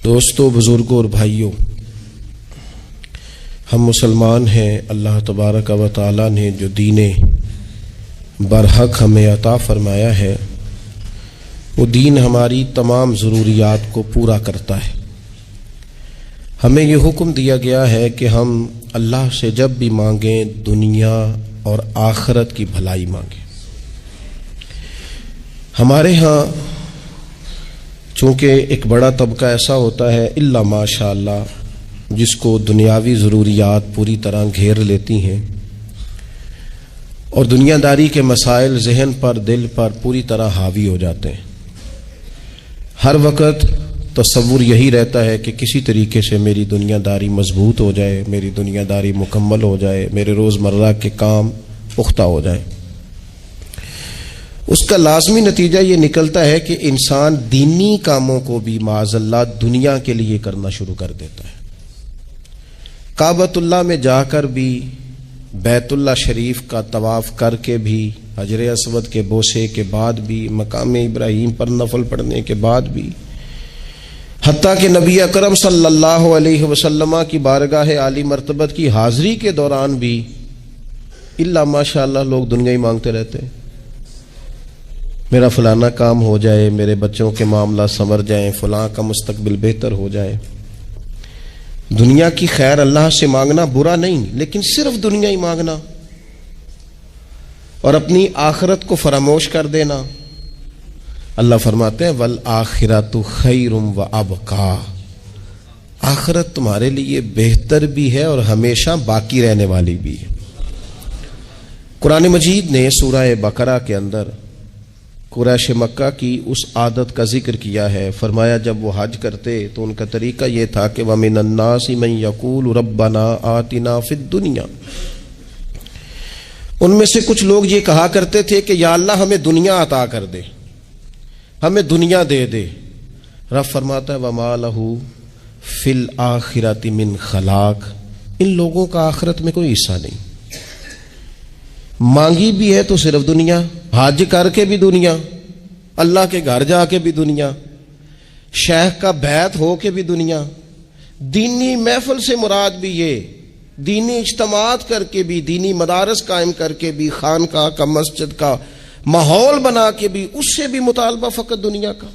دوستو، بزرگوں اور بھائیوں، ہم مسلمان ہیں۔ اللہ تبارک و تعالی نے جو دین برحق ہمیں عطا فرمایا ہے، وہ دین ہماری تمام ضروریات کو پورا کرتا ہے۔ ہمیں یہ حکم دیا گیا ہے کہ ہم اللہ سے جب بھی مانگیں دنیا اور آخرت کی بھلائی مانگیں۔ ہمارے ہاں چونکہ ایک بڑا طبقہ ایسا ہوتا ہے الا ماشاء اللہ جس کو دنیاوی ضروریات پوری طرح گھیر لیتی ہیں اور دنیا داری کے مسائل ذہن پر، دل پر پوری طرح حاوی ہو جاتے ہیں۔ ہر وقت تصور یہی رہتا ہے کہ کسی طریقے سے میری دنیا داری مضبوط ہو جائے، میری دنیا داری مکمل ہو جائے، میرے روزمرہ کے کام پختہ ہو جائیں۔ اس کا لازمی نتیجہ یہ نکلتا ہے کہ انسان دینی کاموں کو بھی معاذ اللہ دنیا کے لیے کرنا شروع کر دیتا ہے۔ کعبۃ اللہ میں جا کر بھی، بیت اللہ شریف کا طواف کر کے بھی، حجر اسود کے بوسے کے بعد بھی، مقام ابراہیم پر نفل پڑھنے کے بعد بھی، حتیٰ کہ نبی اکرم صلی اللہ علیہ وسلم کی بارگاہ عالی مرتبت کی حاضری کے دوران بھی الا ماشاء اللہ لوگ دنیا ہی مانگتے رہتے ہیں۔ میرا فلانا کام ہو جائے، میرے بچوں کے معاملات سنور جائیں، فلاں کا مستقبل بہتر ہو جائے۔ دنیا کی خیر اللہ سے مانگنا برا نہیں، لیکن صرف دنیا ہی مانگنا اور اپنی آخرت کو فراموش کر دینا۔ اللہ فرماتے ہیں والآخرۃ خیر وابقیٰ، آخرت تمہارے لیے بہتر بھی ہے اور ہمیشہ باقی رہنے والی بھی ہے۔ قرآن مجید نے سورہ بقرہ کے اندر قریش مکہ کی اس عادت کا ذکر کیا ہے۔ فرمایا جب وہ حج کرتے تو ان کا طریقہ یہ تھا کہ وَمِنَ النَّاسِ مَن يَقُولُ رَبَّنَا آتِنَا فِي الدُّنْيَا، ان میں سے کچھ لوگ یہ کہا کرتے تھے کہ یا اللہ ہمیں دنیا عطا کر دے، ہمیں دنیا دے دے۔ رب فرماتا ہے وَمَا لَهُ فِي الْآخِرَةِ مِنْ خَلَاقٍ، ان لوگوں کا آخرت میں کوئی حصہ نہیں۔ مانگی بھی ہے تو صرف دنیا، حج کر کے بھی دنیا، اللہ کے گھر جا کے بھی دنیا، شیخ کا بیعت ہو کے بھی دنیا، دینی محفل سے مراد بھی یہ، دینی اجتماعات کر کے بھی، دینی مدارس قائم کر کے بھی، خانقاہ کا، مسجد کا ماحول بنا کے بھی، اس سے بھی مطالبہ فقط دنیا کا۔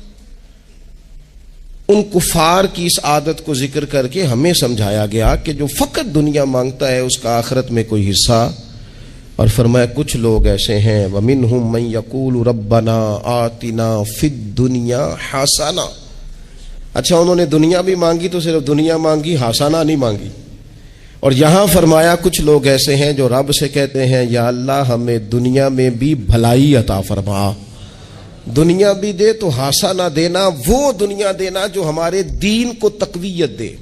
ان کفار کی اس عادت کو ذکر کر کے ہمیں سمجھایا گیا کہ جو فقط دنیا مانگتا ہے اس کا آخرت میں کوئی حصہ، اور فرمایا کچھ لوگ ایسے ہیں وَمِنْهُمْ مَنْ يَقُولُ رَبَّنَا آتِنَا فِي الدُّنْيَا حَسَنَةً۔ اچھا، انہوں نے دنیا بھی مانگی تو صرف دنیا مانگی، حسنہ نہیں مانگی۔ اور یہاں فرمایا کچھ لوگ ایسے ہیں جو رب سے کہتے ہیں یا اللہ ہمیں دنیا میں بھی بھلائی عطا فرما، دنیا بھی دے تو حسنہ دینا، وہ دنیا دینا جو ہمارے دین کو تقویت دے،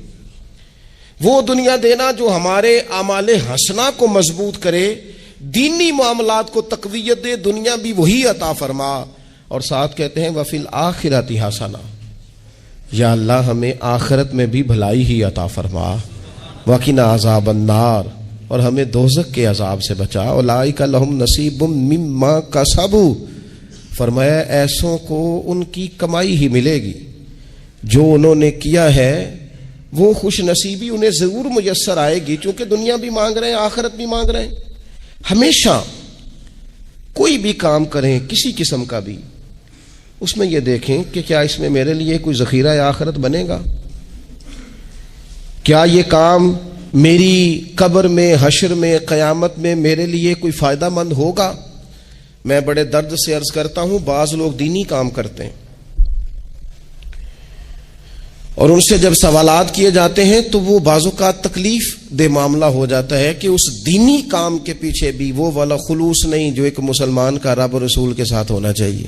وہ دنیا دینا جو ہمارے اعمال حسنہ کو مضبوط کرے، دینی معاملات کو تقویت دے، دنیا بھی وہی عطا فرما۔ اور ساتھ کہتے ہیں وَفِي الْآخِرَةِ حَسَنَةً، یا اللہ ہمیں آخرت میں بھی بھلائی ہی عطا فرما، وَقِنَا عَذَابَ النَّارِ، اور ہمیں دوزخ کے عذاب سے بچا، اولئک لہم نصیب مما کسبوا، فرمایا ایسوں کو ان کی کمائی ہی ملے گی، جو انہوں نے کیا ہے وہ خوش نصیبی انہیں ضرور میسر آئے گی، چونکہ دنیا بھی مانگ رہے ہیں، آخرت بھی مانگ رہے ہیں۔ ہمیشہ کوئی بھی کام کریں کسی قسم کا بھی، اس میں یہ دیکھیں کہ کیا اس میں میرے لیے کوئی ذخیرہ آخرت بنے گا، کیا یہ کام میری قبر میں، حشر میں، قیامت میں میرے لیے کوئی فائدہ مند ہوگا۔ میں بڑے درد سے عرض کرتا ہوں، بعض لوگ دینی کام کرتے ہیں اور ان سے جب سوالات کیے جاتے ہیں تو وہ بعض اوقات تکلیف دہ معاملہ ہو جاتا ہے کہ اس دینی کام کے پیچھے بھی وہ والا خلوص نہیں جو ایک مسلمان کا رب و رسول کے ساتھ ہونا چاہیے۔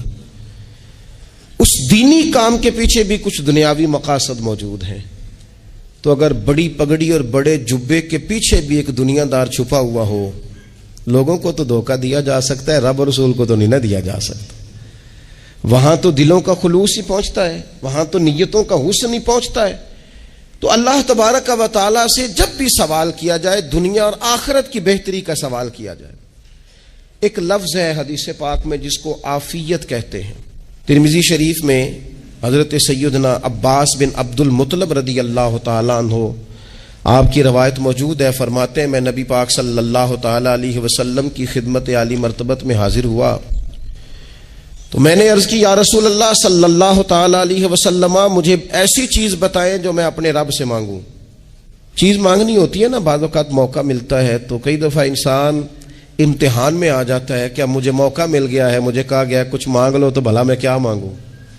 اس دینی کام کے پیچھے بھی کچھ دنیاوی مقاصد موجود ہیں۔ تو اگر بڑی پگڑی اور بڑے جبے کے پیچھے بھی ایک دنیا دار چھپا ہوا ہو، لوگوں کو تو دھوکہ دیا جا سکتا ہے، رب و رسول کو تو نہیں نہ دیا جا سکتا۔ وہاں تو دلوں کا خلوص ہی پہنچتا ہے، وہاں تو نیتوں کا حسن ہی پہنچتا ہے۔ تو اللہ تبارک و تعالیٰ سے جب بھی سوال کیا جائے، دنیا اور آخرت کی بہتری کا سوال کیا جائے۔ ایک لفظ ہے حدیث پاک میں جس کو عافیت کہتے ہیں، ترمذی شریف میں حضرت سیدنا عباس بن عبد المطلب رضی اللہ تعالیٰ عنہ، آپ کی روایت موجود ہے، فرماتے ہیں میں نبی پاک صلی اللہ تعالیٰ علیہ وسلم کی خدمت عالی مرتبت میں حاضر ہوا تو میں نے عرض کی یا رسول اللہ صلی اللہ تعالیٰ علیہ وسلم، مجھے ایسی چیز بتائیں جو میں اپنے رب سے مانگوں۔ چیز مانگنی ہوتی ہے نا، بعض اوقات موقع ملتا ہے تو کئی دفعہ انسان امتحان میں آ جاتا ہے کہ اب مجھے موقع مل گیا ہے، مجھے کہا گیا کچھ مانگ لو تو بھلا میں کیا مانگوں۔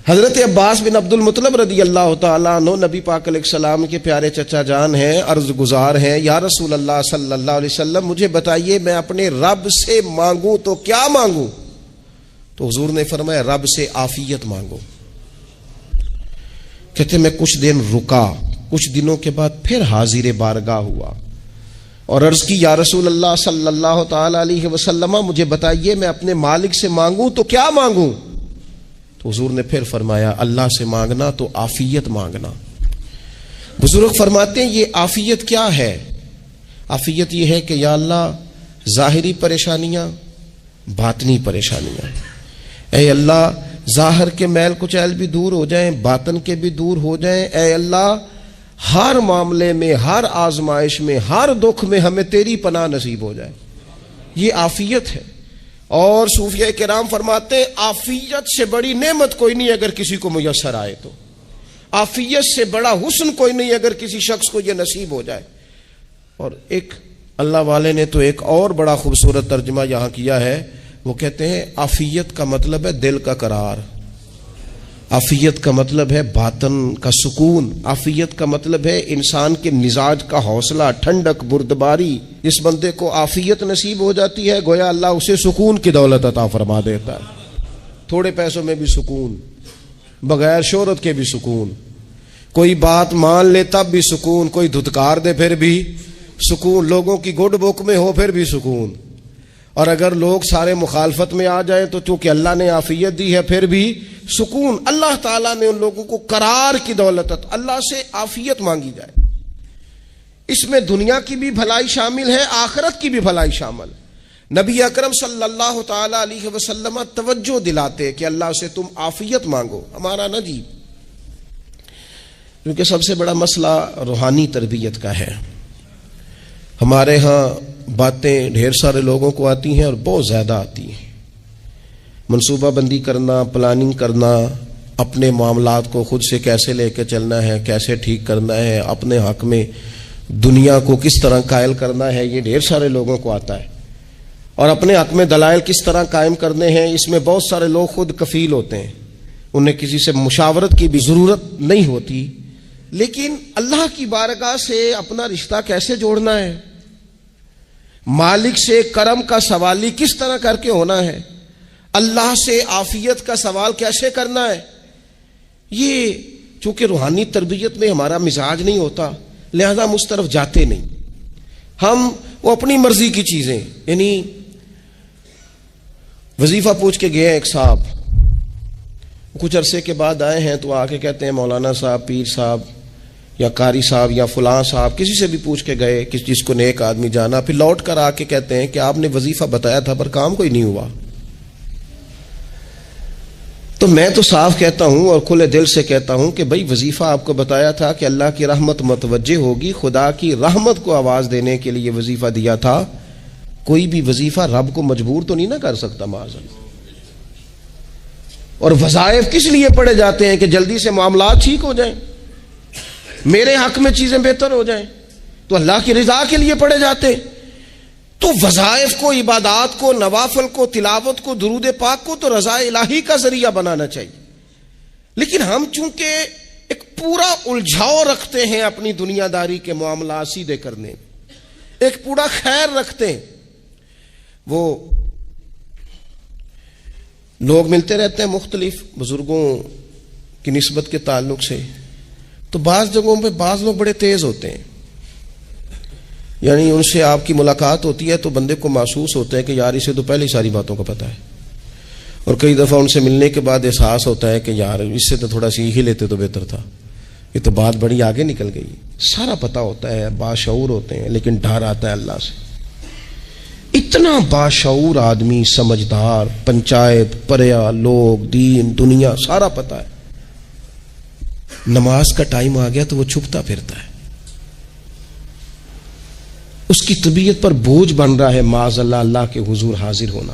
حضرت عباس بن عبد المطلب رضی اللہ تعالیٰ عنہ نبی پاک علیہ السلام کے پیارے چچا جان ہیں، عرض گزار ہیں یا رسول اللہ صلی اللہ علیہ وسلم مجھے بتائیے میں اپنے رب سے مانگوں تو کیا مانگوں؟ تو حضور نے فرمایا رب سے عافیت مانگو۔ کہتے میں کچھ دن رکا، کچھ دنوں کے بعد پھر حاضر بارگاہ ہوا اور عرض کی یا رسول اللہ صلی اللہ تعالی علیہ وسلم مجھے بتائیے میں اپنے مالک سے مانگوں تو کیا مانگوں؟ تو حضور نے پھر فرمایا اللہ سے مانگنا تو عافیت مانگنا۔ بزرگ فرماتے ہیں یہ عافیت کیا ہے؟ عافیت یہ ہے کہ یا اللہ ظاہری پریشانیاں، باطنی پریشانیاں، اے اللہ ظاہر کے میل کچیل بھی دور ہو جائیں، باطن کے بھی دور ہو جائیں، اے اللہ ہر معاملے میں، ہر آزمائش میں، ہر دکھ میں ہمیں تیری پناہ نصیب ہو جائے۔ یہ عافیت ہے۔ اور صوفیہ کرام فرماتے ہیں عافیت سے بڑی نعمت کوئی نہیں اگر کسی کو میسر آئے تو، عافیت سے بڑا حسن کوئی نہیں اگر کسی شخص کو یہ نصیب ہو جائے۔ اور ایک اللہ والے نے تو ایک اور بڑا خوبصورت ترجمہ یہاں کیا ہے، وہ کہتے ہیں عافیت کا مطلب ہے دل کا قرار، عافیت کا مطلب ہے باطن کا سکون، عافیت کا مطلب ہے انسان کے مزاج کا حوصلہ، ٹھنڈک، بردباری۔ جس بندے کو عافیت نصیب ہو جاتی ہے گویا اللہ اسے سکون کی دولت عطا فرما دیتا ہے، تھوڑے پیسوں میں بھی سکون، بغیر شہرت کے بھی سکون، کوئی بات مان لے تب بھی سکون، کوئی دھتکار دے پھر بھی سکون، لوگوں کی گڈ بک میں ہو پھر بھی سکون، اور اگر لوگ سارے مخالفت میں آ جائیں تو چونکہ اللہ نے عافیت دی ہے پھر بھی سکون۔ اللہ تعالیٰ نے ان لوگوں کو قرار کی دولت، اللہ سے عافیت مانگی جائے، اس میں دنیا کی بھی بھلائی شامل ہے، آخرت کی بھی بھلائی شامل۔ نبی اکرم صلی اللہ تعالی علیہ وسلم توجہ دلاتے کہ اللہ سے تم عافیت مانگو، ہمارا نہ جی، کیونکہ سب سے بڑا مسئلہ روحانی تربیت کا ہے۔ ہمارے ہاں باتیں ڈھیر سارے لوگوں کو آتی ہیں اور بہت زیادہ آتی ہیں، منصوبہ بندی کرنا، پلاننگ کرنا، اپنے معاملات کو خود سے کیسے لے کے چلنا ہے، کیسے ٹھیک کرنا ہے، اپنے حق میں دنیا کو کس طرح قائل کرنا ہے، یہ ڈھیر سارے لوگوں کو آتا ہے، اور اپنے حق میں دلائل کس طرح قائم کرنے ہیں، اس میں بہت سارے لوگ خود کفیل ہوتے ہیں، انہیں کسی سے مشاورت کی بھی ضرورت نہیں ہوتی۔ لیکن اللہ کی بارگاہ سے اپنا رشتہ کیسے جوڑنا ہے، مالک سے کرم کا سوالی کس طرح کر کے ہونا ہے، اللہ سے عافیت کا سوال کیسے کرنا ہے، یہ چونکہ روحانی تربیت میں ہمارا مزاج نہیں ہوتا لہذا ہم اس طرف جاتے نہیں، ہم وہ اپنی مرضی کی چیزیں، یعنی وظیفہ پوچھ کے گئے ایک صاحب، کچھ عرصے کے بعد آئے ہیں تو آ کے کہتے ہیں مولانا صاحب، پیر صاحب یا قاری صاحب یا فلاں صاحب، کسی سے بھی پوچھ کے گئے کہ جس کو نیک آدمی جانا، پھر لوٹ کر آ کے کہتے ہیں کہ آپ نے وظیفہ بتایا تھا پر کام کوئی نہیں ہوا۔ تو میں تو صاف کہتا ہوں اور کھلے دل سے کہتا ہوں کہ بھائی وظیفہ آپ کو بتایا تھا کہ اللہ کی رحمت متوجہ ہوگی، خدا کی رحمت کو آواز دینے کے لیے وظیفہ دیا تھا، کوئی بھی وظیفہ رب کو مجبور تو نہیں نہ کر سکتا معاذ اللہ۔ اور وظائف کس لیے پڑھے جاتے ہیں کہ جلدی سے معاملات ٹھیک ہو جائیں، میرے حق میں چیزیں بہتر ہو جائیں، تو اللہ کی رضا کے لیے پڑھے جاتے ہیں۔ تو وظائف کو، عبادات کو، نوافل کو، تلاوت کو، درود پاک کو تو رضا الہی کا ذریعہ بنانا چاہیے، لیکن ہم چونکہ ایک پورا الجھاؤ رکھتے ہیں اپنی دنیا داری کے معاملات سیدھے کرنے میں، ایک پورا خیر رکھتے ہیں۔ وہ لوگ ملتے رہتے ہیں مختلف بزرگوں کی نسبت کے تعلق سے، تو بعض جگہوں پہ بعض لوگ بڑے تیز ہوتے ہیں، یعنی ان سے آپ کی ملاقات ہوتی ہے تو بندے کو محسوس ہوتا ہے کہ یار اسے تو پہلے ہی ساری باتوں کا پتہ ہے، اور کئی دفعہ ان سے ملنے کے بعد احساس ہوتا ہے کہ یار اس سے تو تھوڑا سیکھ ہی لیتے تو بہتر تھا، یہ تو بات بڑی آگے نکل گئی۔ سارا پتہ ہوتا ہے، باشعور ہوتے ہیں، لیکن ڈر آتا ہے اللہ سے۔ اتنا باشعور آدمی، سمجھدار، پنچایت، پریا، لوگ، دین، دنیا سارا پتہ ہے، نماز کا ٹائم آ گیا تو وہ چھپتا پھرتا ہے. اس کی طبیعت پر بوجھ بن رہا ہے معاذ اللہ اللہ کے حضور حاضر ہونا.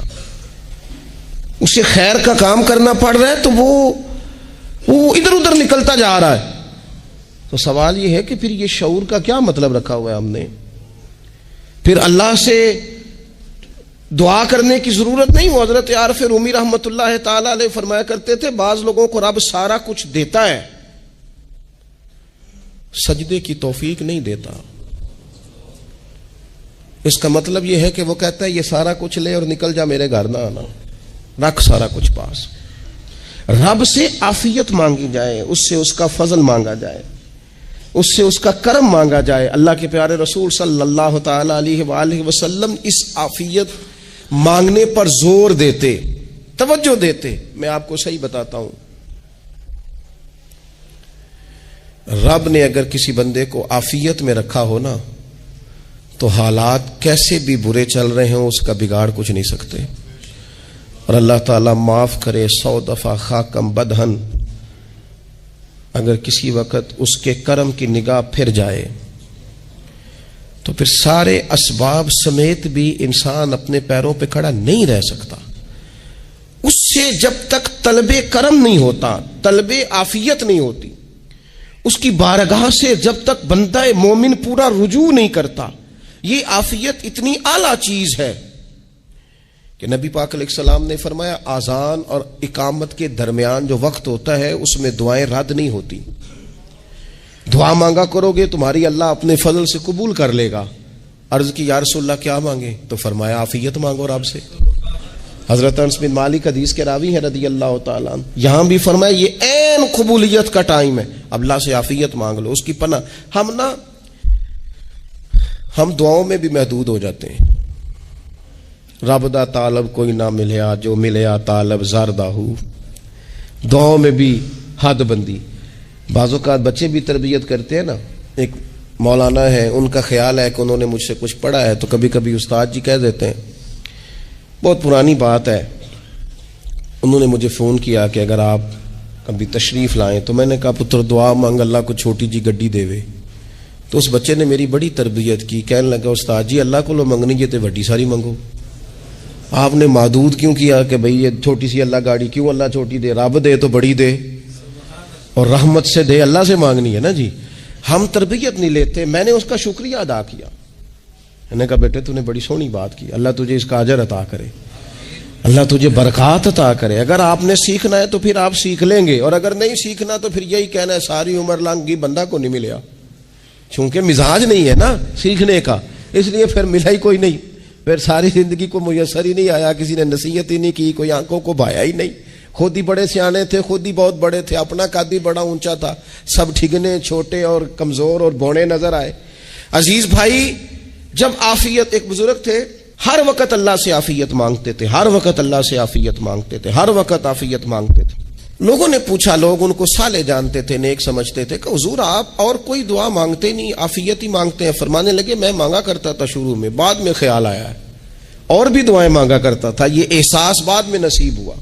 اسے خیر کا کام کرنا پڑ رہا ہے تو وہ ادھر ادھر نکلتا جا رہا ہے. تو سوال یہ ہے کہ پھر یہ شعور کا کیا مطلب رکھا ہوا ہے ہم نے؟ پھر اللہ سے دعا کرنے کی ضرورت نہیں. وہ حضرت عارف رومی رحمۃ اللہ تعالی علیہ فرمایا کرتے تھے بعض لوگوں کو رب سارا کچھ دیتا ہے، سجدے کی توفیق نہیں دیتا. اس کا مطلب یہ ہے کہ وہ کہتا ہے یہ سارا کچھ لے اور نکل جا، میرے گھر نہ آنا، رکھ سارا کچھ پاس. رب سے عافیت مانگی جائے، اس سے اس کا فضل مانگا جائے، اس سے اس کا کرم مانگا جائے. اللہ کے پیارے رسول صلی اللہ تعالی علیہ وآلہ وسلم اس عافیت مانگنے پر زور دیتے، توجہ دیتے. میں آپ کو صحیح بتاتا ہوں، رب نے اگر کسی بندے کو عافیت میں رکھا ہو نا تو حالات کیسے بھی برے چل رہے ہوں اس کا بگاڑ کچھ نہیں سکتے. اور اللہ تعالیٰ معاف کرے 100 دفعہ خاکم بدہن، اگر کسی وقت اس کے کرم کی نگاہ پھر جائے تو پھر سارے اسباب سمیت بھی انسان اپنے پیروں پہ کھڑا نہیں رہ سکتا. اس سے جب تک طلب کرم نہیں ہوتا، طلب عافیت نہیں ہوتی، اس کی بارگاہ سے جب تک بندہ مومن پورا رجوع نہیں کرتا. یہ عافیت اتنی اعلیٰ چیز ہے کہ نبی پاک علیہ السلام نے فرمایا آذان اور اقامت کے درمیان جو وقت ہوتا ہے اس میں دعائیں رد نہیں ہوتی. دعا مانگا کرو گے تمہاری اللہ اپنے فضل سے قبول کر لے گا. عرض کی یا رسول اللہ کیا مانگے؟ تو فرمایا عافیت مانگو رب سے. حضرت انس بن مالک حدیث کے راوی ہیں رضی اللہ تعالیٰ عنہ، یہاں بھی فرمایا یہ عین قبولیت کا ٹائم ہے، اب اللہ سے عافیت مانگ لو، اس کی پناہ. ہم دعاؤں میں بھی محدود ہو جاتے ہیں. رب دا طالب کوئی نہ ملیا، جو ملیا طالب زردہ ہو. دعاؤں میں بھی حد بندی. بعض اوقات بچے بھی تربیت کرتے ہیں نا. ایک مولانا ہے، ان کا خیال ہے کہ انہوں نے مجھ سے کچھ پڑھا ہے تو کبھی کبھی استاد جی کہہ دیتے ہیں. بہت پرانی بات ہے، انہوں نے مجھے فون کیا کہ اگر آپ کبھی تشریف لائیں تو میں نے کہا پتر دعا مانگ اللہ کو چھوٹی جی گڈی دے وے. تو اس بچے نے میری بڑی تربیت کی، کہنے لگا استاد جی اللہ کو لو منگنی جی تے وڈی ساری منگو. آپ نے محدود کیوں کیا کہ بھئی یہ چھوٹی سی اللہ گاڑی کیوں اللہ چھوٹی دے؟ رب دے تو بڑی دے اور رحمت سے دے، اللہ سے مانگنی ہے نا جی. ہم تربیت نہیں لیتے. میں نے اس کا شکریہ ادا کیا، میں نے کہا بیٹے تو نے بڑی سونی بات کی، اللہ تجھے اس کا اجر عطا کرے، اللہ تجھے برکات عطا کرے. اگر آپ نے سیکھنا ہے تو پھر آپ سیکھ لیں گے، اور اگر نہیں سیکھنا تو پھر یہی کہنا ہے ساری عمر لانگی بندہ کو نہیں ملیا. چونکہ مزاج نہیں ہے نا سیکھنے کا، اس لیے پھر ملا ہی کوئی نہیں. پھر ساری زندگی کو میسر ہی نہیں آیا، کسی نے نصیحت ہی نہیں کی، کوئی آنکھوں کو بھایا ہی نہیں. خود ہی بڑے سیانے تھے، خود ہی بہت بڑے تھے، اپنا قد بھی بڑا اونچا تھا، سب ٹھگنے چھوٹے اور کمزور اور بونے نظر آئے. عزیز بھائی، جب عافیت، ایک بزرگ تھے ہر وقت اللہ سے عافیت مانگتے تھے، ہر وقت اللہ سے عافیت مانگتے تھے، ہر وقت عافیت مانگتے تھے. لوگوں نے پوچھا، لوگ ان کو صالح جانتے تھے، نیک سمجھتے تھے کہ حضور آپ اور کوئی دعا مانگتے نہیں، عافیت ہی مانگتے ہیں. فرمانے لگے میں مانگا کرتا تھا شروع میں، بعد میں خیال آیا ہے اور بھی دعائیں مانگا کرتا تھا، یہ احساس بعد میں نصیب ہوا.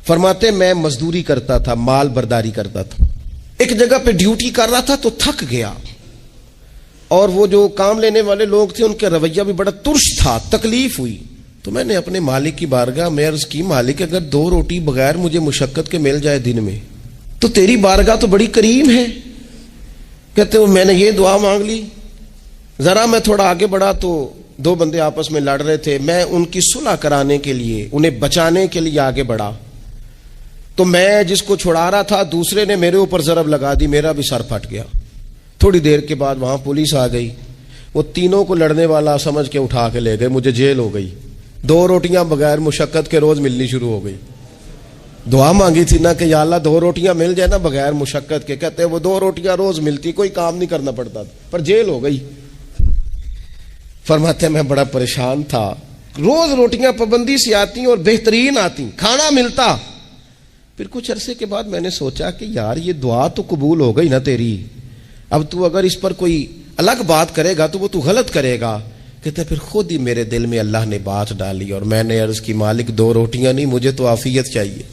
فرماتے میں مزدوری کرتا تھا، مال برداری کرتا تھا، ایک جگہ پہ ڈیوٹی کر رہا تھا تو تھک گیا، اور وہ جو کام لینے والے لوگ تھے ان کا رویہ بھی بڑا ترش تھا، تکلیف ہوئی. تو میں نے اپنے مالک کی بارگاہ میں عرض کی مالک اگر 2 روٹی بغیر مجھے مشقت کے مل جائے دن میں تو تیری بارگاہ تو بڑی کریم ہے. کہتے ہیں میں نے یہ دعا مانگ لی. ذرا میں تھوڑا آگے بڑھا تو 2 بندے آپس میں لڑ رہے تھے، میں ان کی صلح کرانے کے لیے، انہیں بچانے کے لیے آگے بڑھا تو میں جس کو چھڑا رہا تھا دوسرے نے میرے اوپر ضرب لگا دی، میرا بھی سر پھٹ گیا. تھوڑی دیر کے بعد وہاں پولیس آ گئی، وہ تینوں کو لڑنے والا سمجھ کے اٹھا کے لے گئے، مجھے جیل ہو گئی. 2 روٹیاں بغیر مشقت کے روز ملنی شروع ہو گئی. دعا مانگی تھی نا کہ یا اللہ 2 روٹیاں مل جائے نا بغیر مشقت کے. کہتے ہیں وہ 2 روٹیاں روز ملتی، کوئی کام نہیں کرنا پڑتا، پر جیل ہو گئی. فرماتے ہیں میں بڑا پریشان تھا، روز روٹیاں پابندی سے آتی اور بہترین آتی، کھانا ملتا. پھر کچھ عرصے کے بعد میں نے سوچا کہ یار یہ دعا تو قبول ہو گئی نا تیری، اب تو اگر اس پر کوئی الگ بات کرے گا تو وہ تو غلط کرے گا. کہتے پھر خود ہی میرے دل میں اللہ نے بات ڈالی اور میں نے عرض کی مالک 2 روٹیاں نہیں، مجھے تو عافیت چاہیے.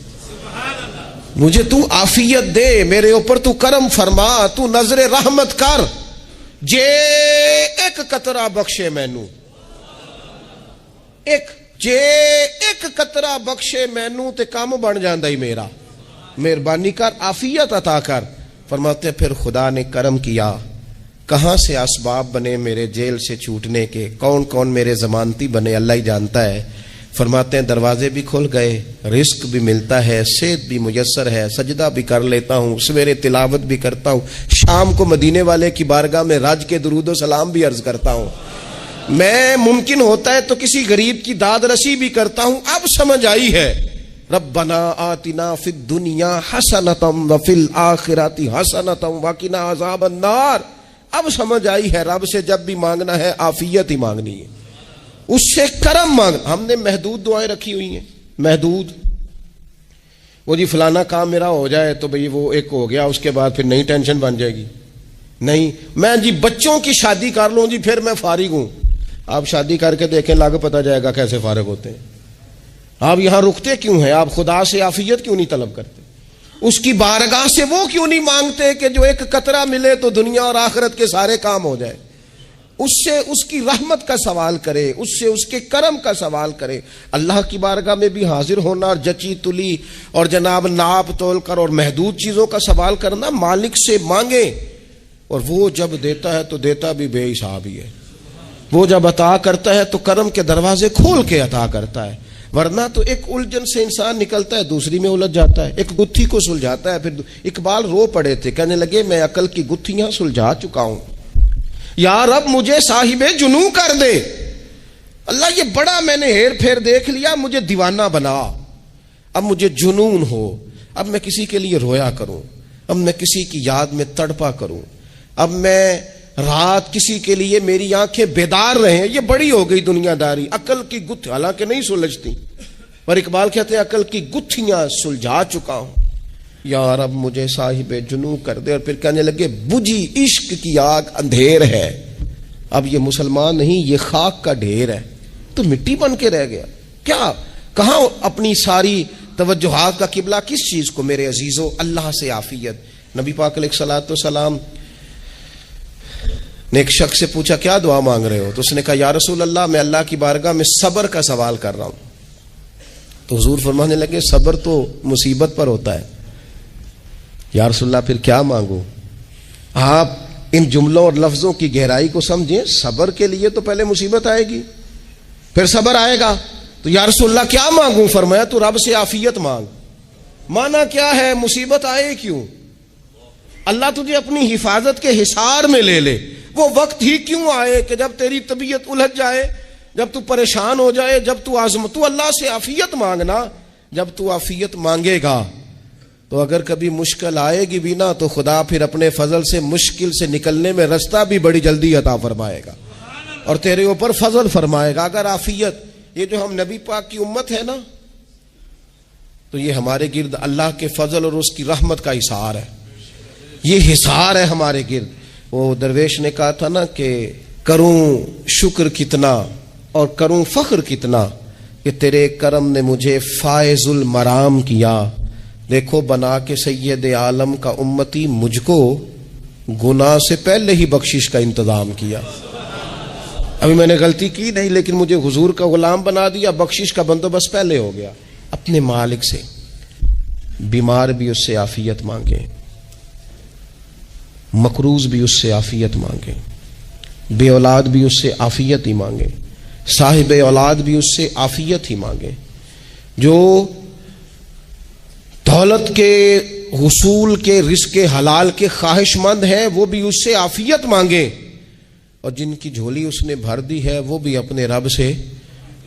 مجھے تو آفیت دے، میرے اوپر تو کرم فرما، تو نظر رحمت کر، جے ایک قطرہ بخشے مینوں، ایک قطرہ بخشے مینوں تے کام بن جاندا ہی میرا، مہربانی کر، آفیت عطا کر۔ فرماتے پھر خدا نے کرم کیا، کہاں سے اسباب بنے میرے جیل سے چھوٹنے کے، کون کون میرے ضمانتی بنے اللہ ہی جانتا ہے۔ فرماتے ہیں دروازے بھی کھل گئے، رزق بھی ملتا ہے، صحت بھی میسر ہے، سجدہ بھی کر لیتا ہوں، سویرے تلاوت بھی کرتا ہوں، شام کو مدینے والے کی بارگاہ میں رج کے درود و سلام بھی عرض کرتا ہوں، میں ممکن ہوتا ہے تو کسی غریب کی داد رسی بھی کرتا ہوں۔ اب سمجھ آئی ہے، ربنا آتنا فی الدنیا حسنۃ وفی الآخرۃ حسنۃ وقنا عذاب النار۔ اب سمجھ آئی ہے رب سے جب بھی مانگنا ہے آفیت ہی مانگنی ہے، اس سے کرم مانگ۔ ہم نے محدود دعائیں رکھی ہوئی ہیں، محدود، وہ جی فلانا کام میرا ہو جائے تو بھئی وہ ایک ہو گیا، اس کے بعد پھر نئی ٹینشن بن جائے گی، نہیں میں جی بچوں کی شادی کر لوں جی پھر میں فارغ ہوں۔ آپ شادی کر کے دیکھیں، لاگ پتہ جائے گا کیسے فارغ ہوتے ہیں۔ آپ یہاں رکتے کیوں ہیں؟ آپ خدا سے عافیت کیوں نہیں طلب کرتے؟ اس کی بارگاہ سے وہ کیوں نہیں مانگتے کہ جو ایک قطرہ ملے تو دنیا اور آخرت کے سارے کام ہو جائے؟ اس سے اس کی رحمت کا سوال کرے، اس سے اس کے کرم کا سوال کرے۔ اللہ کی بارگاہ میں بھی حاضر ہونا اور جچی تلی اور جناب ناپ تول کر اور محدود چیزوں کا سوال کرنا، مالک سے مانگے، اور وہ جب دیتا ہے تو دیتا بھی بے حساب ہی ہے، وہ جب عطا کرتا ہے تو کرم کے دروازے کھول کے عطا کرتا ہے، ورنہ تو ایک الجھن سے انسان نکلتا ہے دوسری میں الجھ جاتا ہے، ایک گتھی کو سلجھاتا ہے۔ پھر اقبال رو پڑے تھے، کہنے لگے میں عقل کی گتھیاں سلجھا چکا ہوں، یا رب مجھے صاحب جنوں کر دے، اللہ یہ بڑا میں نے ہیر پھیر دیکھ لیا، مجھے دیوانہ بنا، اب مجھے جنون ہو، اب میں کسی کے لیے رویا کروں، اب میں کسی کی یاد میں تڑپا کروں، اب میں رات کسی کے لیے میری آنکھیں بیدار رہیں، یہ بڑی ہو گئی دنیا داری، عقل کی گتھی حالانکہ نہیں سلجھتی، اور اقبال کہتے ہیں عقل کی گتھیاں سلجھا چکا ہوں، یا رب مجھے صاحب جنوں کر دے۔ اور پھر کہنے لگے بجھی عشق کی آگ اندھیر ہے، اب یہ مسلمان نہیں، یہ خاک کا ڈھیر ہے، تو مٹی بن کے رہ گیا، کیا کہاں اپنی ساری توجہات کا قبلہ کس چیز کو؟ میرے عزیزو اللہ سے عافیت۔ نبی پاک علیہ الصلوۃ والسلام نے ایک شخص سے پوچھا کیا دعا مانگ رہے ہو؟ تو اس نے کہا یا رسول اللہ میں اللہ کی بارگاہ میں صبر کا سوال کر رہا ہوں۔ تو حضور فرمانے لگے صبر تو مصیبت پر ہوتا ہے۔ یا رسول اللہ پھر کیا مانگوں؟ آپ ان جملوں اور لفظوں کی گہرائی کو سمجھیں، صبر کے لیے تو پہلے مصیبت آئے گی پھر صبر آئے گا، تو یا رسول اللہ کیا مانگوں؟ فرمایا تو رب سے عافیت مانگ۔ مانا کیا ہے؟ مصیبت آئے کیوں؟ اللہ تجھے اپنی حفاظت کے حصار میں لے لے، وہ وقت ہی کیوں آئے کہ جب تیری طبیعت الجھ جائے، جب تو پریشان ہو جائے، جب تو تو اللہ سے عافیت مانگنا۔ جب تو عافیت مانگے گا تو اگر کبھی مشکل آئے گی بھی نا تو خدا پھر اپنے فضل سے مشکل سے نکلنے میں رستہ بھی بڑی جلدی عطا فرمائے گا اور تیرے اوپر فضل فرمائے گا۔ اگر عافیت، یہ جو ہم نبی پاک کی امت ہے نا، تو یہ ہمارے گرد اللہ کے فضل اور اس کی رحمت کا حصار ہے، یہ حصار ہے ہمارے گرد۔ وہ درویش نے کہا تھا نا کہ کروں شکر کتنا اور کروں فخر کتنا کہ تیرے کرم نے مجھے فائز المرام کیا، دیکھو بنا کے سید عالم کا امتی مجھ کو گناہ سے پہلے ہی بخشش کا انتظام کیا۔ ابھی میں نے غلطی کی نہیں لیکن مجھے حضور کا غلام بنا دیا، بخشش کا بندوبست پہلے ہو گیا۔ اپنے مالک سے، بیمار بھی اس سے عافیت مانگے، مقروض بھی اس سے عافیت مانگے، بے اولاد بھی اس سے عافیت ہی مانگے، صاحب اولاد بھی اس سے عافیت ہی مانگے، جو دولت کے حصول کے رزق حلال کے خواہش مند ہیں وہ بھی اس سے عافیت مانگے، اور جن کی جھولی اس نے بھر دی ہے وہ بھی اپنے رب سے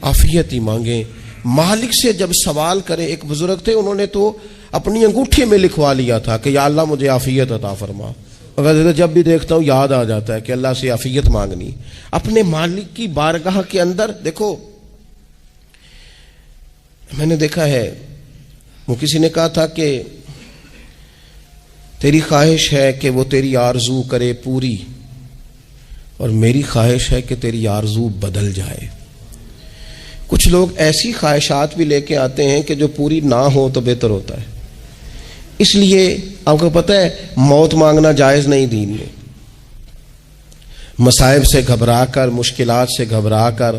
عافیت ہی مانگے۔ مالک سے جب سوال کرے، ایک بزرگ تھے انہوں نے تو اپنی انگوٹھی میں لکھوا لیا تھا کہ یا اللہ مجھے عافیت عطا فرما، مگر جب بھی دیکھتا ہوں یاد آ جاتا ہے کہ اللہ سے عافیت مانگنی۔ اپنے مالک کی بارگاہ کے اندر دیکھو، میں نے دیکھا ہے وہ کسی نے کہا تھا کہ تیری خواہش ہے کہ وہ تیری آرزو کرے پوری، اور میری خواہش ہے کہ تیری آرزو بدل جائے۔ کچھ لوگ ایسی خواہشات بھی لے کے آتے ہیں کہ جو پوری نہ ہو تو بہتر ہوتا ہے، اس لیے آپ کو پتہ ہے موت مانگنا جائز نہیں دین میں. مصائب سے گھبرا کر، مشکلات سے گھبرا کر،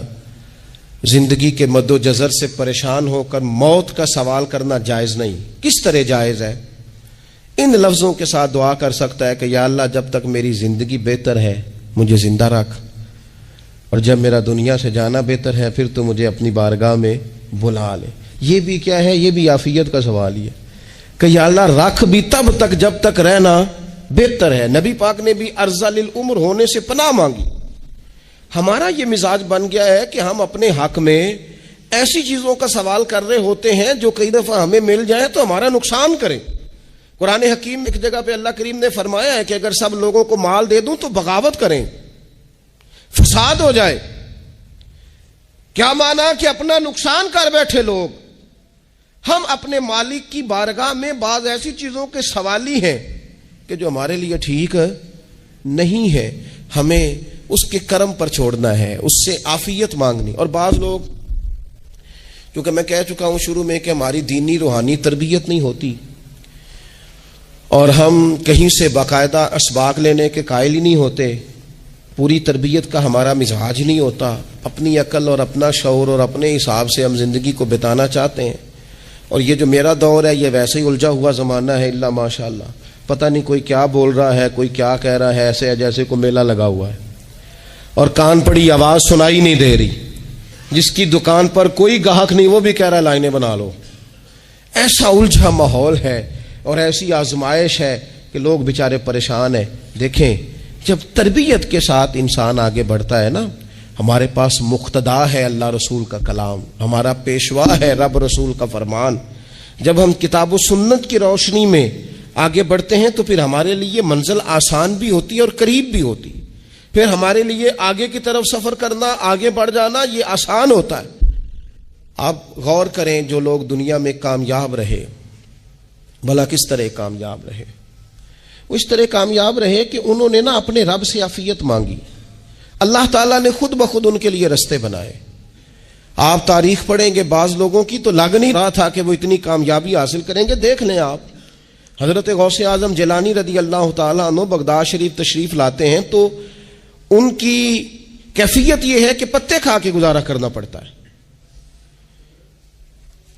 زندگی کے مد و جزر سے پریشان ہو کر موت کا سوال کرنا جائز نہیں. کس طرح جائز ہے؟ ان لفظوں کے ساتھ دعا کر سکتا ہے کہ یا اللہ جب تک میری زندگی بہتر ہے مجھے زندہ رکھ، اور جب میرا دنیا سے جانا بہتر ہے پھر تو مجھے اپنی بارگاہ میں بلا لے. یہ بھی کیا ہے؟ یہ بھی عافیت کا سوال ہی ہے کہ یا اللہ رکھ بھی تب تک جب تک رہنا بہتر ہے. نبی پاک نے بھی ارذل العمر ہونے سے پناہ مانگی. ہمارا یہ مزاج بن گیا ہے کہ ہم اپنے حق میں ایسی چیزوں کا سوال کر رہے ہوتے ہیں جو کئی دفعہ ہمیں مل جائیں تو ہمارا نقصان کریں. قرآن حکیم ایک جگہ پہ اللہ کریم نے فرمایا ہے کہ اگر سب لوگوں کو مال دے دوں تو بغاوت کریں، فساد ہو جائے. کیا مانا؟ کہ اپنا نقصان کر بیٹھے لوگ. ہم اپنے مالک کی بارگاہ میں بعض ایسی چیزوں کے سوالی ہیں کہ جو ہمارے لیے ٹھیک نہیں ہے، ہمیں اس کے کرم پر چھوڑنا ہے، اس سے عافیت مانگنی. اور بعض لوگ، کیونکہ میں کہہ چکا ہوں شروع میں کہ ہماری دینی روحانی تربیت نہیں ہوتی اور ہم کہیں سے باقاعدہ اسباق لینے کے قائل ہی نہیں ہوتے، پوری تربیت کا ہمارا مزاج نہیں ہوتا، اپنی عقل اور اپنا شعور اور اپنے حساب سے ہم زندگی کو بتانا چاہتے ہیں. اور یہ جو میرا دور ہے یہ ویسے ہی الجھا ہوا زمانہ ہے، اللہ ماشاء اللہ، پتہ نہیں کوئی کیا بول رہا ہے، کوئی کیا کہہ رہا ہے، ایسے جیسے کوئی میلہ لگا ہوا ہے اور کان پڑی آواز سنائی نہیں دے رہی. جس کی دکان پر کوئی گاہک نہیں وہ بھی کہہ رہا ہے لائنیں بنا لو. ایسا الجھا ماحول ہے اور ایسی آزمائش ہے کہ لوگ بیچارے پریشان ہیں. دیکھیں جب تربیت کے ساتھ انسان آگے بڑھتا ہے نا، ہمارے پاس مقتدا ہے اللہ رسول کا کلام، ہمارا پیشوا ہے رب رسول کا فرمان. جب ہم کتاب و سنت کی روشنی میں آگے بڑھتے ہیں تو پھر ہمارے لیے منزل آسان بھی ہوتی ہے اور قریب بھی ہوتی. پھر ہمارے لیے آگے کی طرف سفر کرنا، آگے بڑھ جانا یہ آسان ہوتا ہے. آپ غور کریں جو لوگ دنیا میں کامیاب رہے، بھلا کس طرح کامیاب رہے؟ وہ اس طرح کامیاب رہے کہ انہوں نے نا اپنے رب سے عافیت مانگی. اللہ تعالیٰ نے خود بخود ان کے لیے رستے بنائے. آپ تاریخ پڑھیں گے بعض لوگوں کی تو لگ نہیں رہا تھا کہ وہ اتنی کامیابی حاصل کریں گے. دیکھ لیں آپ، حضرت غوث اعظم جیلانی رضی اللہ تعالیٰ عنہ بغداد شریف تشریف لاتے ہیں تو ان کی کیفیت یہ ہے کہ پتے کھا کے گزارا کرنا پڑتا ہے.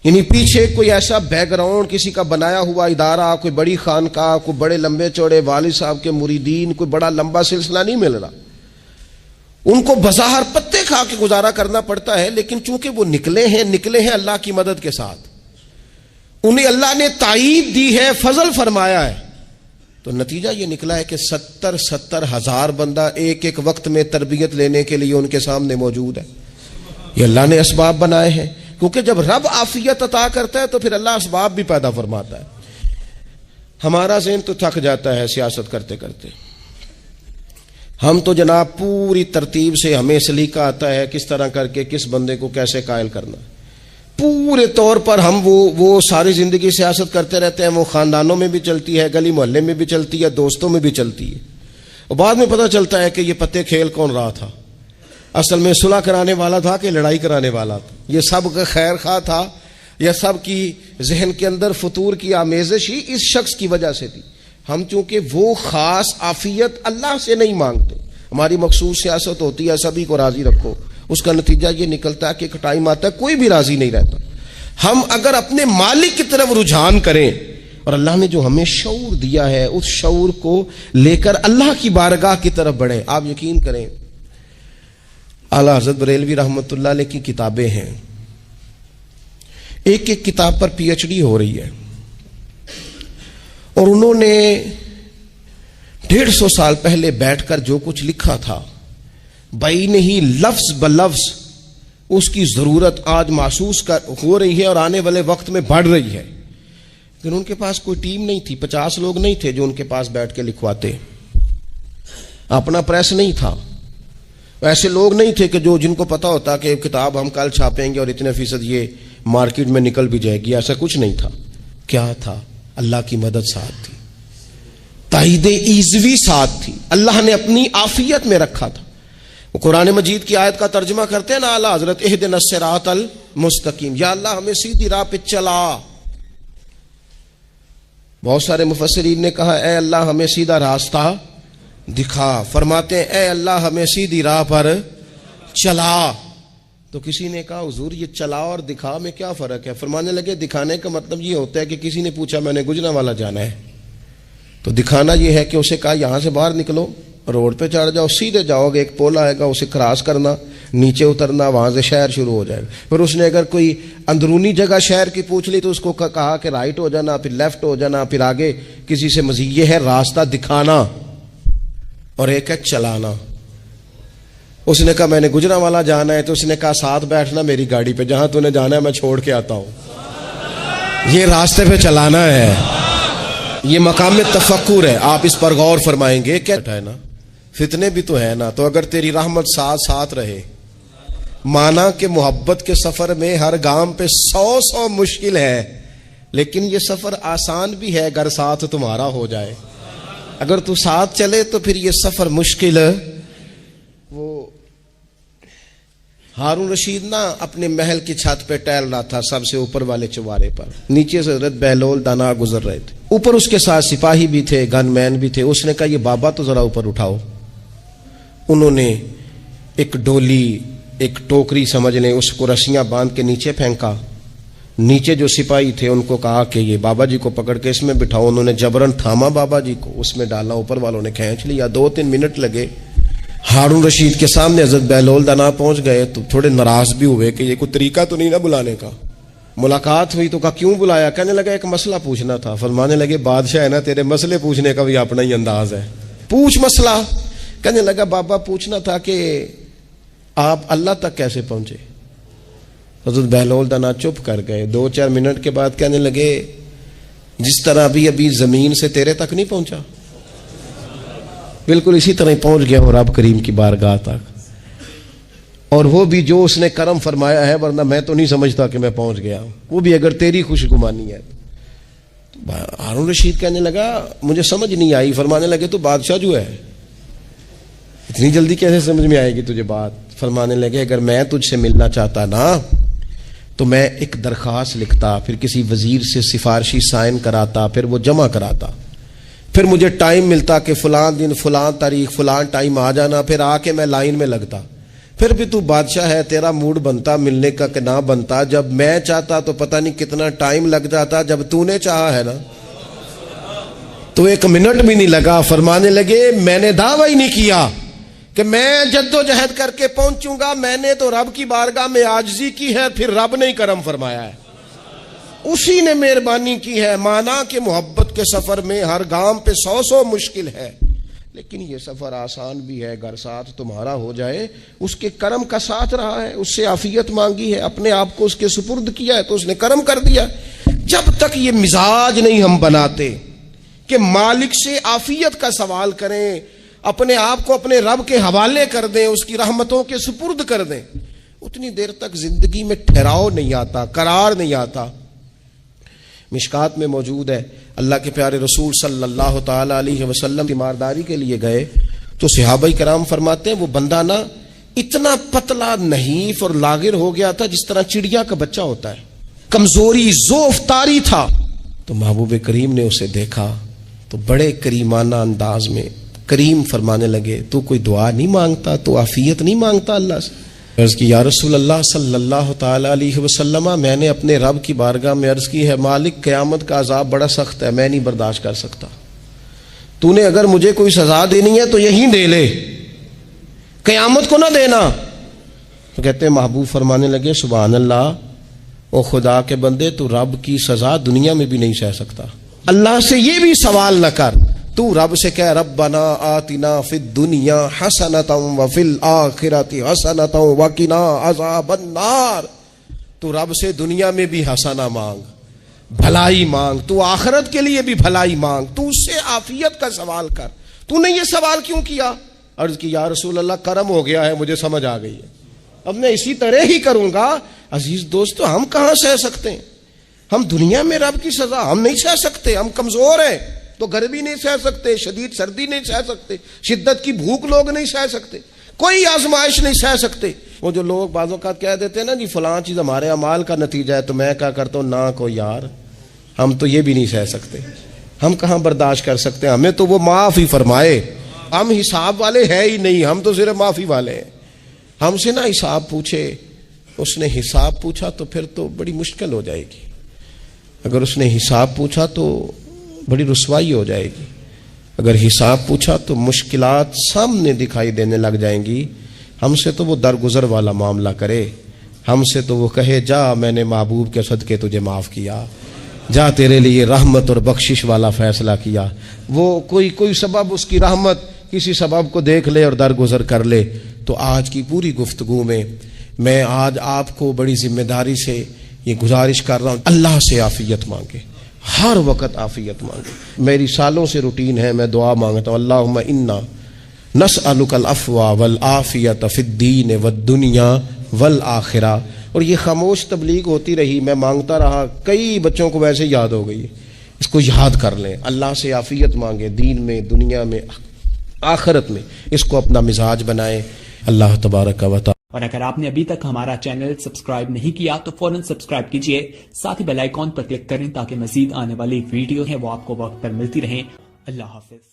یعنی پیچھے کوئی ایسا بیک گراؤنڈ کسی کا بنایا ہوا ادارہ، کوئی بڑی خانقاہ، کوئی بڑے لمبے چوڑے والد صاحب کے مریدین، کوئی بڑا لمبا سلسلہ نہیں مل رہا. ان کو بظاہر پتے کھا کے گزارا کرنا پڑتا ہے، لیکن چونکہ وہ نکلے ہیں اللہ کی مدد کے ساتھ، انہیں اللہ نے تائید دی ہے، فضل فرمایا ہے، تو نتیجہ یہ نکلا ہے کہ 70 ہزار بندہ ایک ایک وقت میں تربیت لینے کے لیے ان کے سامنے موجود ہے. یہ اللہ نے اسباب بنائے ہیں، کیونکہ جب رب عافیت عطا کرتا ہے تو پھر اللہ اسباب بھی پیدا فرماتا ہے. ہمارا ذہن تو تھک جاتا ہے سیاست کرتے کرتے. ہم تو جناب پوری ترتیب سے ہمیں سلیقہ آتا ہے کس طرح کر کے کس بندے کو کیسے قائل کرنا. پورے طور پر ہم وہ ساری زندگی سیاست کرتے رہتے ہیں. وہ خاندانوں میں بھی چلتی ہے، گلی محلے میں بھی چلتی ہے، دوستوں میں بھی چلتی ہے، اور بعد میں پتہ چلتا ہے کہ یہ پتے کھیل کون رہا تھا. اصل میں صلح کرانے والا تھا کہ لڑائی کرانے والا تھا. یہ سب کا خیر خواہ تھا، یا سب کی ذہن کے اندر فطور کی آمیزش ہی اس شخص کی وجہ سے تھی. ہم چونکہ وہ خاص عافیت اللہ سے نہیں مانگتے، ہماری مخصوص سیاست ہوتی ہے سبھی کو راضی رکھو. اس کا نتیجہ یہ نکلتا ہے کہ ایک ٹائم آتا ہے کوئی بھی راضی نہیں رہتا. ہم اگر اپنے مالک کی طرف رجحان کریں اور اللہ نے جو ہمیں شعور دیا ہے اس شعور کو لے کر اللہ کی بارگاہ کی طرف بڑھیں. آپ یقین کریں اعلیٰ حضرت بریلوی رحمۃ اللہ علیہ کی کتابیں ہیں، ایک ایک کتاب پر پی ایچ ڈی ہو رہی ہے، اور انہوں نے 150 سال پہلے بیٹھ کر جو کچھ لکھا تھا بین ہی لفظ بلفظ اس کی ضرورت آج محسوس ہو رہی ہے اور آنے والے وقت میں بڑھ رہی ہے. لیکن ان کے پاس کوئی ٹیم نہیں تھی، 50 لوگ نہیں تھے جو ان کے پاس بیٹھ کے لکھواتے، اپنا پریس نہیں تھا، ایسے لوگ نہیں تھے کہ جن کو پتا ہوتا کہ کتاب ہم کل چھاپیں گے اور اتنے فیصد یہ مارکیٹ میں نکل بھی جائے گی. ایسا کچھ نہیں تھا. کیا تھا؟ اللہ کی مدد ساتھ تھی، تائید ایزوی ساتھ تھی، اللہ نے اپنی عافیت میں رکھا تھا. وہ قرآن مجید کی آیت کا ترجمہ کرتے ہیں نا اعلیٰ حضرت، اہدنا الصراط المستقیم، یا اللہ ہمیں سیدھی راہ پہ چلا. بہت سارے مفسرین نے کہا اے اللہ ہمیں سیدھا راستہ دکھا، فرماتے ہیں اے اللہ ہمیں سیدھی راہ پر چلا۔ تو کسی نے کہا حضور یہ چلا اور دکھا میں کیا فرق ہے؟ فرمانے لگے دکھانے کا مطلب یہ ہوتا ہے کہ کسی نے پوچھا میں نے گجرانوالہ جانا ہے، تو دکھانا یہ ہے کہ اسے کہا یہاں سے باہر نکلو، روڈ پہ چڑھ جاؤ، سیدھے جاؤ گے، ایک پول آئے گا اسے کراس کرنا، نیچے اترنا، وہاں سے شہر شروع ہو جائے گا۔ پھر اس نے اگر کوئی اندرونی جگہ شہر کی پوچھ لی تو اس کو کہا کہ رائٹ ہو جانا، پھر لیفٹ ہو جانا، پھر آگے کسی سے مزید۔ یہ ہے راستہ دکھانا اور ایک ہے چلانا۔ اس نے کہا میں نے گجرانوالہ جانا ہے، تو اس نے کہا ساتھ بیٹھنا میری گاڑی پہ، جہاں تو نے جانا ہے میں چھوڑ کے آتا ہوں۔ یہ راستے پہ چلانا ہے، یہ مقام تفکر ہے، آپ اس پر غور فرمائیں گے۔ کیا ہے نا فتنے بھی تو ہے نا، تو اگر تیری رحمت ساتھ ساتھ رہے، مانا کہ محبت کے سفر میں ہر گام پہ 100 مشکل ہے، لیکن یہ سفر آسان بھی ہے اگر ساتھ تمہارا ہو جائے۔ اگر تو ساتھ چلے تو پھر یہ سفر مشکل ہے۔ وہ ہارون رشید نا اپنے محل کی چھت پہ ٹہل رہا تھا، سب سے اوپر والے چوارے پر، نیچے سے حضرت بہلول دانا گزر رہے تھے، اوپر اس کے ساتھ سپاہی بھی تھے، گن مین بھی تھے۔ اس نے کہا یہ بابا تو ذرا اوپر اٹھاؤ۔ انہوں نے ایک ڈولی، ایک ٹوکری سمجھ لیں، اس کو رسیاں باندھ کے نیچے پھینکا۔ نیچے جو سپاہی تھے ان کو کہا کہ یہ بابا جی کو پکڑ کے اس میں بٹھاؤ۔ انہوں نے جبرن تھاما بابا جی کو، اس میں ڈالا، اوپر والوں نے کھینچ لیا۔ 2-3 منٹ لگے۔ ہارون رشید کے سامنے حضرت بہلول دانا پہنچ گئے تو تھوڑے ناراض بھی ہوئے کہ یہ کوئی طریقہ تو نہیں نا بلانے کا۔ ملاقات ہوئی تو کہا کیوں بلایا؟ کہنے لگا ایک مسئلہ پوچھنا تھا۔ فرمانے لگے بادشاہ ہے نا، تیرے مسئلے پوچھنے کا بھی اپنا ہی انداز ہے، پوچھ مسئلہ۔ کہنے لگا بابا پوچھنا تھا کہ آپ اللہ تک کیسے پہنچے؟ حضرت بہلول دانا چپ کر گئے۔ 2-4 منٹ کے بعد کہنے لگے جس طرح ابھی زمین سے تیرے تک نہیں پہنچا، بالکل اسی طرح پہنچ گیا اور رب کریم کی بارگاہ تک، اور وہ بھی جو اس نے کرم فرمایا ہے، ورنہ میں تو نہیں سمجھتا کہ میں پہنچ گیا ہوں، وہ بھی اگر تیری خوش گمانی ہے۔ ہارون رشید کہنے لگا مجھے سمجھ نہیں آئی۔ فرمانے لگے تو بادشاہ جو ہے اتنی جلدی کیسے سمجھ میں آئے گی تجھے بات؟ فرمانے لگے اگر میں تجھ سے ملنا چاہتا نا تو میں ایک درخواست لکھتا، پھر کسی وزیر سے سفارشی سائن کراتا، پھر وہ جمع کراتا، پھر مجھے ٹائم ملتا کہ فلاں دن فلاں تاریخ فلاں ٹائم آ جانا، پھر آ کے میں لائن میں لگتا۔ پھر بھی تو بادشاہ ہے، تیرا موڈ بنتا ملنے کا کہ نہ بنتا۔ جب میں چاہتا تو پتہ نہیں کتنا ٹائم لگ جاتا، جب تو نے چاہا ہے نا تو 1 منٹ بھی نہیں لگا۔ فرمانے لگے میں نے دعویٰ ہی نہیں کیا کہ میں جدوجہد کر کے پہنچوں گا، میں نے تو رب کی بارگاہ میں عاجزی کی ہے، پھر رب نے ہی کرم فرمایا ہے، اسی نے مہربانی کی ہے۔ مانا کہ محبت کے سفر میں ہر گام پہ 100 مشکل ہے، لیکن یہ سفر آسان بھی ہے اگر ساتھ تمہارا ہو جائے۔ اس کے کرم کا ساتھ رہا ہے، اس سے عافیت مانگی ہے، اپنے آپ کو اس کے سپرد کیا ہے تو اس نے کرم کر دیا۔ جب تک یہ مزاج نہیں ہم بناتے کہ مالک سے عافیت کا سوال کریں، اپنے آپ کو اپنے رب کے حوالے کر دیں، اس کی رحمتوں کے سپرد کر دیں، اتنی دیر تک زندگی میں ٹھہراؤ نہیں آتا، قرار نہیں آتا۔ مشکات میں موجود ہے، اللہ کے پیارے رسول صلی اللہ تعالی علیہ وسلم تیمارداری کے لیے گئے تو صحابہ کرام فرماتے ہیں وہ بندہ نا اتنا پتلا نحیف اور لاغر ہو گیا تھا جس طرح چڑیا کا بچہ ہوتا ہے، کمزوری ضعف طاری تھا۔ تو محبوب کریم نے اسے دیکھا تو بڑے کریمانہ انداز میں کریم فرمانے لگے تو کوئی دعا نہیں مانگتا، تو عافیت نہیں مانگتا اللہ سے؟ عرض کی یا رسول اللہ صلی اللہ تعالی علیہ وسلم، میں نے اپنے رب کی بارگاہ میں عرض کی ہے مالک قیامت کا عذاب بڑا سخت ہے، میں نہیں برداشت کر سکتا، تو نے اگر مجھے کوئی سزا دینی ہے تو یہیں دے لے، قیامت کو نہ دینا۔ تو کہتے ہیں محبوب فرمانے لگے سبحان اللہ، او خدا کے بندے تو رب کی سزا دنیا میں بھی نہیں سہ سکتا، اللہ سے یہ بھی سوال نہ کر، تو رب سے کہہ ربنا آتنا فی الدنیا حسنۃ وفی الآخرۃ حسنۃ وقنا عذاب النار، تو رب سے دنیا میں بھی حسنہ مانگ، بھلائی مانگ، تو آخرت کے لیے بھی بھلائی مانگ، تو اس سے عافیت کا سوال کر۔ تو نے یہ سوال کیوں کیا؟ عرض کی یا رسول اللہ کرم ہو گیا ہے، مجھے سمجھ آ گئی ہے، اب میں اسی طرح ہی کروں گا۔ عزیز دوستو ہم کہاں سہ سکتے ہیں؟ ہم دنیا میں رب کی سزا ہم نہیں سہ سکتے، ہم کمزور ہیں تو گرمی نہیں سہ سکتے، شدید سردی نہیں سہ سکتے، شدت کی بھوک لوگ نہیں سہ سکتے، کوئی آزمائش نہیں سہ سکتے۔ وہ جو لوگ بعض اوقات کہہ دیتے ہیں نا جی فلاں چیز ہمارے اعمال کا نتیجہ ہے، تو میں کیا کرتا ہوں نا کو یار ہم تو یہ بھی نہیں سہ سکتے، ہم کہاں برداشت کر سکتے ہیں؟ ہمیں تو وہ معاف ہی فرمائے. ہم حساب والے ہے ہی نہیں, ہم تو صرف معافی والے ہیں. ہم سے نہ حساب پوچھے. اس نے حساب پوچھا تو پھر تو بڑی مشکل ہو جائے گی. اگر اس نے حساب پوچھا تو بڑی رسوائی ہو جائے گی. اگر حساب پوچھا تو مشکلات سامنے دکھائی دینے لگ جائیں گی. ہم سے تو وہ درگزر والا معاملہ کرے. ہم سے تو وہ کہے جا میں نے محبوب کے صدقے تجھے معاف کیا, جا تیرے لیے رحمت اور بخشش والا فیصلہ کیا. وہ کوئی سبب, اس کی رحمت کسی سبب کو دیکھ لے اور درگزر کر لے. تو آج کی پوری گفتگو میں آج آپ کو بڑی ذمہ داری سے یہ گزارش کر رہا ہوں, اللہ سے عافیت مانگے, ہر وقت عافیت مانگے. میری سالوں سے روٹین ہے, میں دعا مانگتا ہوں اللہم انا نسألک العفو والعافیت فی الدین والدنیا والآخرہ. اور یہ خاموش تبلیغ ہوتی رہی, میں مانگتا رہا, کئی بچوں کو ویسے یاد ہو گئی. اس کو یاد کر لیں, اللہ سے عافیت مانگے, دین میں, دنیا میں, آخرت میں. اس کو اپنا مزاج بنائیں. اللہ تبارک و تعالی. اور اگر آپ نے ابھی تک ہمارا چینل سبسکرائب نہیں کیا تو فوراً سبسکرائب کیجئے, ساتھ ہی بیل آئیکن پر کلک کریں تاکہ مزید آنے والی ویڈیو ہیں وہ آپ کو وقت پر ملتی رہیں. اللہ حافظ.